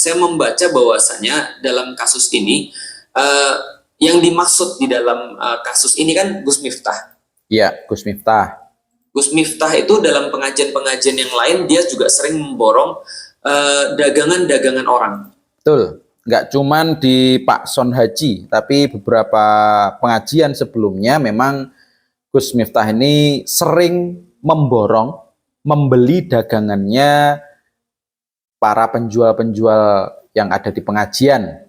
saya membaca bahwasanya dalam kasus ini yang dimaksud di dalam kasus ini kan Gus Miftah. Iya, Gus Miftah. Gus Miftah itu dalam pengajian-pengajian yang lain dia juga sering memborong dagangan-dagangan orang. Betul. Nggak cuman di Pak Son Haji, tapi beberapa pengajian sebelumnya memang Gus Miftah ini sering memborong, membeli dagangannya para penjual-penjual yang ada di pengajian.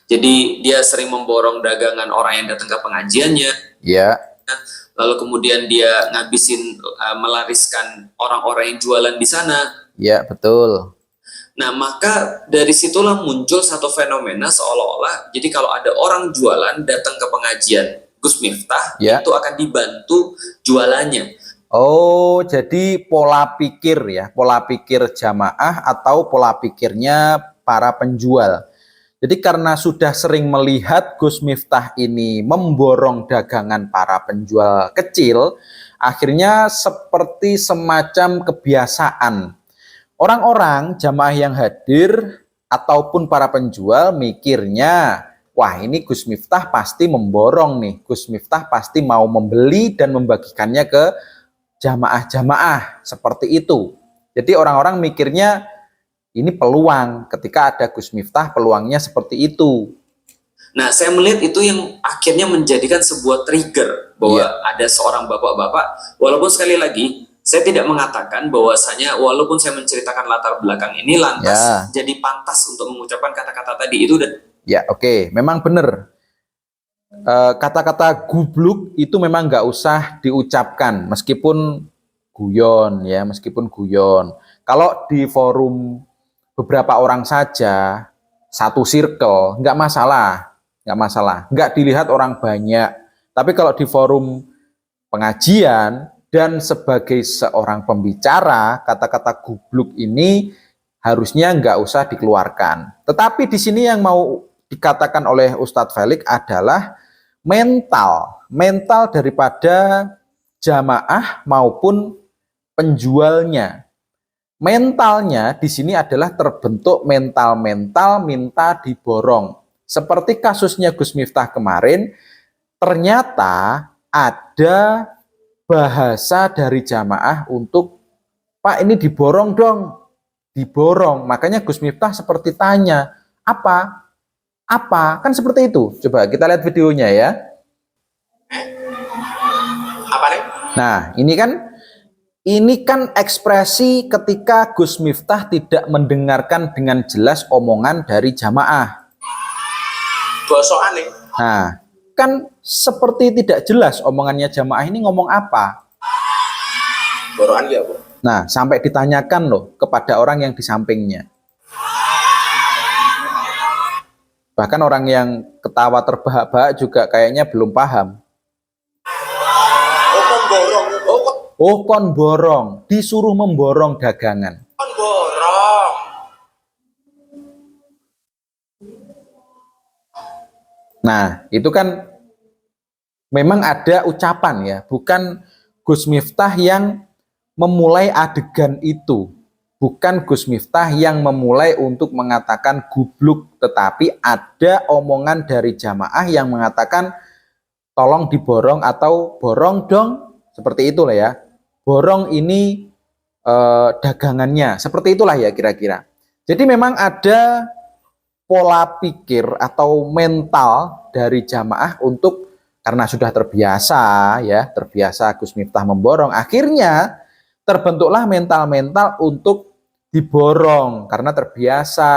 Jadi dia sering memborong dagangan orang yang datang ke pengajiannya. Ya. Lalu kemudian dia ngabisin, melariskan orang-orang yang jualan di sana. Ya, betul. Nah, maka dari situlah muncul satu fenomena seolah-olah jadi kalau ada orang jualan datang ke pengajian Gus Miftah, ya, itu akan dibantu jualannya. Oh, jadi pola pikir ya, pola pikir jamaah atau pola pikirnya para penjual. Jadi karena sudah sering melihat Gus Miftah ini memborong dagangan para penjual kecil, akhirnya seperti semacam kebiasaan. Orang-orang jamaah yang hadir ataupun para penjual mikirnya, wah ini Gus Miftah pasti memborong nih, Gus Miftah pasti mau membeli dan membagikannya ke jamaah-jamaah, seperti itu. Jadi orang-orang mikirnya ini peluang, ketika ada Gus Miftah peluangnya seperti itu. Nah, saya melihat itu yang akhirnya menjadikan sebuah trigger bahwa ada seorang bapak-bapak, walaupun sekali lagi saya tidak mengatakan bahwasanya walaupun saya menceritakan latar belakang ini lantas jadi pantas untuk mengucapkan kata-kata tadi itu. Ya, oke, memang benar. Kata-kata gubluk itu memang nggak usah diucapkan meskipun guyon ya, meskipun guyon. Kalau di forum beberapa orang saja, satu circle, nggak masalah, nggak dilihat orang banyak. Tapi kalau di forum pengajian dan sebagai seorang pembicara, kata-kata gubluk ini harusnya nggak usah dikeluarkan. Tetapi di sini yang mau dikatakan oleh Ustadz Felix adalah mental daripada jamaah maupun penjualnya. Mentalnya di sini adalah terbentuk mental minta diborong. Seperti kasusnya Gus Miftah kemarin, ternyata ada bahasa dari jamaah untuk, Pak ini diborong dong, diborong. Makanya Gus Miftah seperti tanya, apa? Kan seperti itu. Coba kita lihat videonya ya. Apa nih? Nah, ini kan ekspresi ketika Gus Miftah tidak mendengarkan dengan jelas omongan dari jamaah. Bosokan nih. Nah, kan seperti tidak jelas omongannya jamaah ini ngomong apa. Borokan ya, Bu. Nah, sampai ditanyakan loh kepada orang yang di sampingnya. Bahkan orang yang ketawa terbahak-bahak juga kayaknya belum paham. Oh, kon borong, disuruh memborong dagangan. Kon borong. Nah, itu kan memang ada ucapan ya, bukan Gus Miftah yang memulai adegan itu. Bukan Gus Miftah yang memulai untuk mengatakan gubluk, tetapi ada omongan dari jamaah yang mengatakan tolong diborong atau borong dong, seperti itulah ya. Borong ini dagangannya, seperti itulah ya kira-kira. Jadi memang ada pola pikir atau mental dari jamaah untuk, karena sudah terbiasa ya, terbiasa Gus Miftah memborong, akhirnya terbentuklah mental untuk diborong karena terbiasa.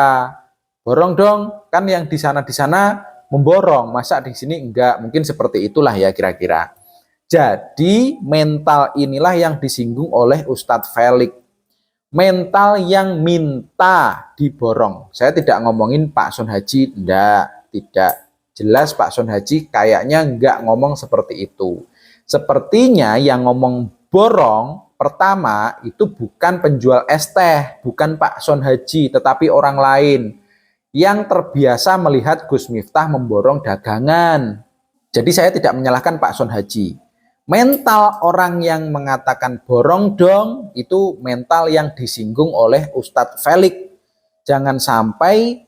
Borong dong, kan yang di sana memborong, masa di sini enggak? Mungkin seperti itulah ya kira-kira. Jadi mental inilah yang disinggung oleh Ustadz Felix. Mental yang minta diborong. Saya tidak ngomongin Pak Son Haji, tidak. Jelas Pak Son Haji kayaknya enggak ngomong seperti itu. Sepertinya yang ngomong borong pertama itu bukan penjual es teh, bukan Pak Son Haji, tetapi orang lain yang terbiasa melihat Gus Miftah memborong dagangan. Jadi saya tidak menyalahkan Pak Son Haji. Mental orang yang mengatakan borong dong itu mental yang disinggung oleh Ustadz Felix. jangan sampai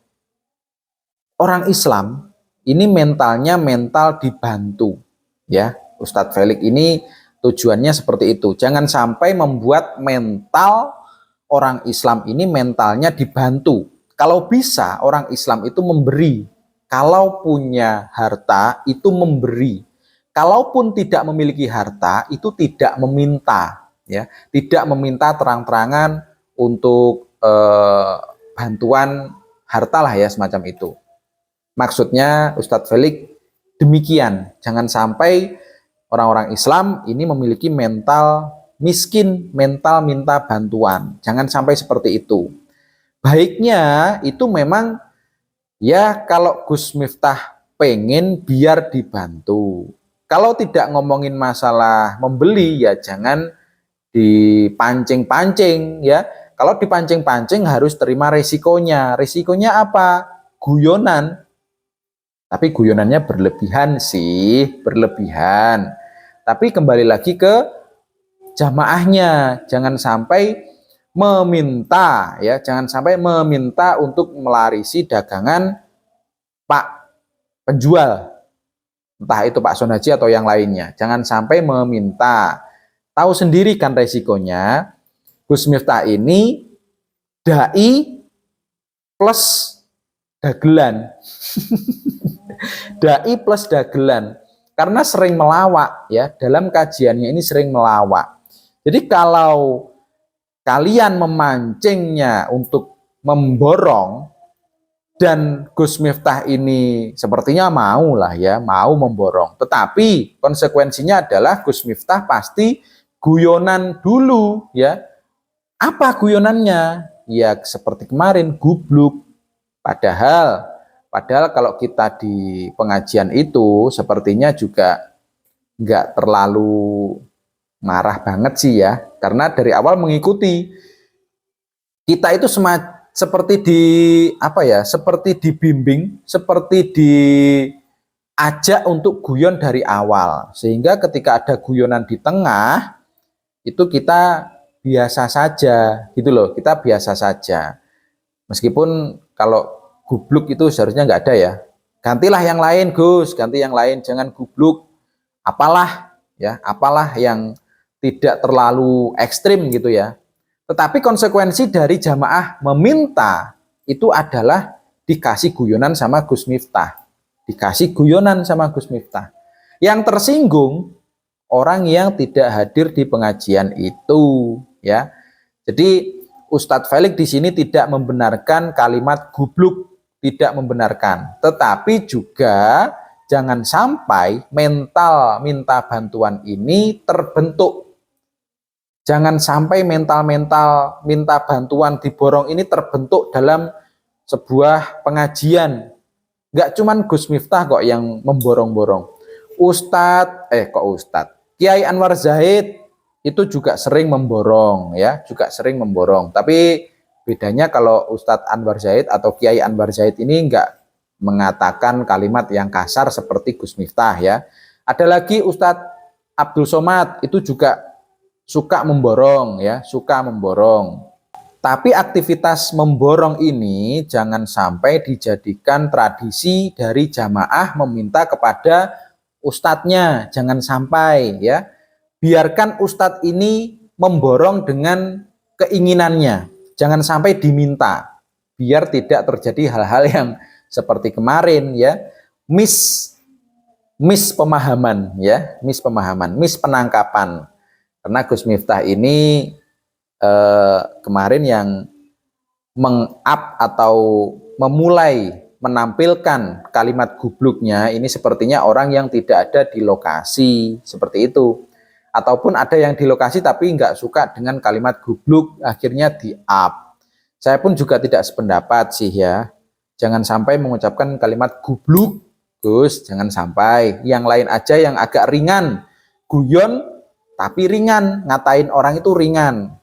orang Islam ini mentalnya mental dibantu, ya. Ustadz Felix ini tujuannya seperti itu. Jangan sampai membuat mental orang Islam ini mentalnya dibantu. Kalau bisa orang Islam itu memberi. Kalau punya harta itu memberi. Kalaupun tidak memiliki harta itu tidak meminta, ya. Tidak meminta terang-terangan untuk bantuan harta lah ya, semacam itu. Maksudnya Ustadz Felix demikian. Jangan sampai orang-orang Islam ini memiliki mental miskin, mental minta bantuan. Jangan sampai seperti itu. Baiknya itu memang ya kalau Gus Miftah pengen biar dibantu. Kalau tidak ngomongin masalah membeli ya jangan dipancing-pancing ya. Kalau dipancing-pancing harus terima resikonya. Resikonya apa? Guyonan. Tapi guyonannya berlebihan sih, berlebihan. Tapi kembali lagi ke jamaahnya, jangan sampai meminta ya, jangan sampai meminta untuk melarisi dagangan Pak penjual, entah itu Pak Sonaji atau yang lainnya. Jangan sampai meminta. Tahu sendiri kan resikonya. Gus Miftah ini dai plus dagelan. Dai plus dagelan. Karena sering melawak ya, dalam kajiannya ini sering melawak. Jadi kalau kalian memancingnya untuk memborong dan Gus Miftah ini sepertinya mau lah ya, mau memborong. Tetapi konsekuensinya adalah Gus Miftah pasti guyonan dulu ya. Apa guyonannya? Ya seperti kemarin gubluk. Padahal kalau kita di pengajian itu sepertinya juga nggak terlalu marah banget sih ya. Karena dari awal mengikuti. Kita itu seperti seperti dibimbing, seperti diajak untuk guyon dari awal. Sehingga ketika ada guyonan di tengah, itu kita biasa saja gitu loh. Kita biasa saja. Meskipun kalau gubluk itu seharusnya nggak ada ya. Gantilah yang lain Gus, ganti yang lain, jangan gubluk. Apalah yang tidak terlalu ekstrim gitu ya. Tetapi konsekuensi dari jamaah meminta itu adalah dikasih guyonan sama Gus Miftah. Dikasih guyonan sama Gus Miftah. Yang tersinggung orang yang tidak hadir di pengajian itu ya. Jadi Ustadz Felix di sini tidak membenarkan kalimat gubluk, tidak membenarkan. Tetapi juga jangan sampai mental minta bantuan ini terbentuk. Jangan sampai mental-mental minta bantuan diborong ini terbentuk dalam sebuah pengajian. Nggak cuman Gus Miftah kok yang memborong-borong. Kiai Anwar Zaid itu juga sering memborong ya, juga sering memborong. Tapi bedanya kalau Ustadz Anwar Zaid atau Kiai Anwar Zaid ini enggak mengatakan kalimat yang kasar seperti Gus Miftah ya. Ada lagi Ustadz Abdul Somad itu juga suka memborong ya, suka memborong. Tapi aktivitas memborong ini jangan sampai dijadikan tradisi dari jamaah meminta kepada ustadznya, jangan sampai ya. Biarkan ustadz ini memborong dengan keinginannya, jangan sampai diminta, biar tidak terjadi hal-hal yang seperti kemarin ya, miss pemahaman ya, miss penangkapan. Karena Gus Miftah ini kemarin yang meng-up atau memulai menampilkan kalimat gubluknya ini sepertinya orang yang tidak ada di lokasi, seperti itu. Ataupun ada yang di lokasi tapi nggak suka dengan kalimat gubluk, akhirnya di-up. Saya pun juga tidak sependapat sih ya. Jangan sampai mengucapkan kalimat gubluk, Gus, jangan sampai. Yang lain aja yang agak ringan, guyon tapi ringan, ngatain orang itu ringan.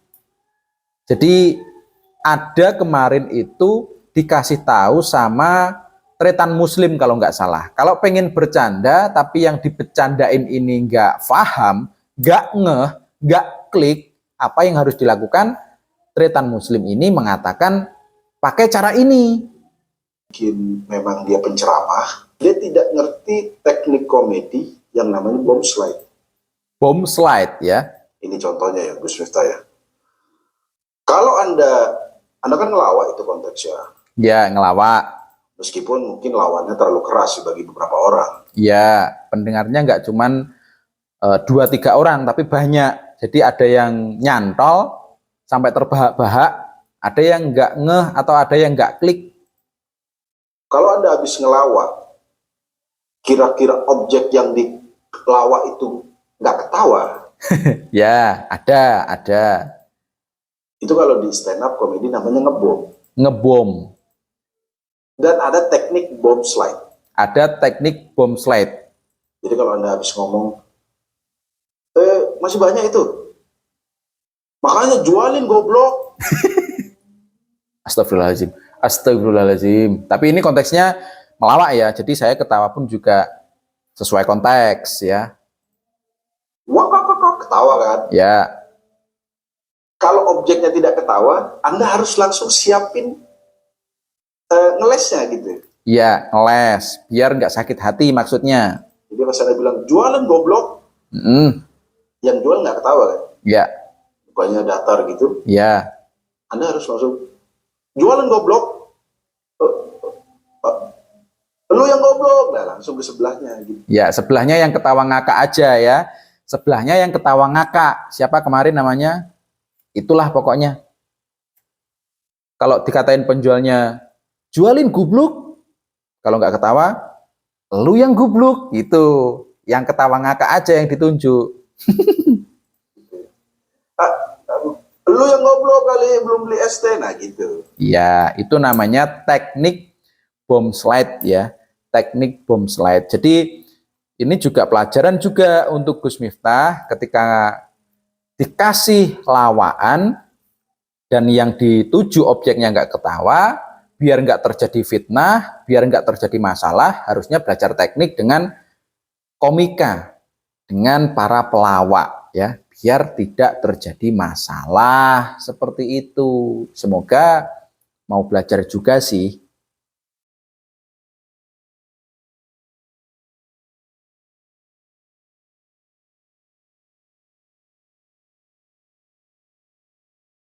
Jadi ada kemarin itu dikasih tahu sama Tretan Muslim kalau nggak salah. Kalau pengen bercanda tapi yang dibercandain ini nggak paham, nggak klik, apa yang harus dilakukan? Tretan Muslim ini mengatakan pakai cara ini. Mungkin memang dia penceramah, dia tidak ngerti teknik komedi yang namanya bomb slide. Bomb slide ya. Ini contohnya ya, Gus Miftah ya. Kalau Anda kan ngelawak itu konteksnya. Ya, ngelawak. Meskipun mungkin lawannya terlalu keras bagi beberapa orang. Ya, pendengarnya nggak cuman 2-3 orang, tapi banyak. Jadi ada yang nyantol sampai terbahak-bahak, ada yang nggak ngeh atau ada yang nggak klik. Kalau Anda habis ngelawak, kira-kira objek yang dilawak itu nggak ketawa. Ya, ada. Itu kalau di stand up komedi namanya ngebom. Ngebom. Dan ada teknik bomb slide. Ada teknik bomb slide. Jadi kalau Anda habis ngomong, masih banyak itu. Makanya jualin goblok. Astagfirullahaladzim. Astagfirullahaladzim. Tapi ini konteksnya melawak ya. Jadi saya ketawa pun juga sesuai konteks ya. Wah, ketawa kan? Ya. Kalau objeknya tidak ketawa, Anda harus langsung siapin ngelesnya gitu. Iya, ngeles. Biar nggak sakit hati maksudnya. Jadi pas Anda bilang, jualan goblok, yang jual nggak ketawa kan? Ya. Bukannya datar gitu. Ya. Anda harus langsung, jualan goblok. Lu yang goblok. Nah, langsung ke sebelahnya gitu. Ya, sebelahnya yang ketawa ngakak aja ya. Sebelahnya yang ketawa ngakak. Siapa kemarin namanya? Itulah pokoknya. Kalau dikatain penjualnya, jualin gubluk. Kalau nggak ketawa, lu yang gubluk. Gitu. Yang ketawa ngakak aja yang ditunjuk. Lu yang goblok kali belum beli ST. Nah gitu. Ya, itu namanya teknik bomb slide ya. Teknik bomb slide. Jadi ini juga pelajaran juga untuk Gus Miftah ketika dikasih lawaan dan yang dituju objeknya nggak ketawa, biar nggak terjadi fitnah, biar nggak terjadi masalah, harusnya belajar teknik dengan komika, dengan para pelawak ya, biar tidak terjadi masalah seperti itu. Semoga mau belajar juga sih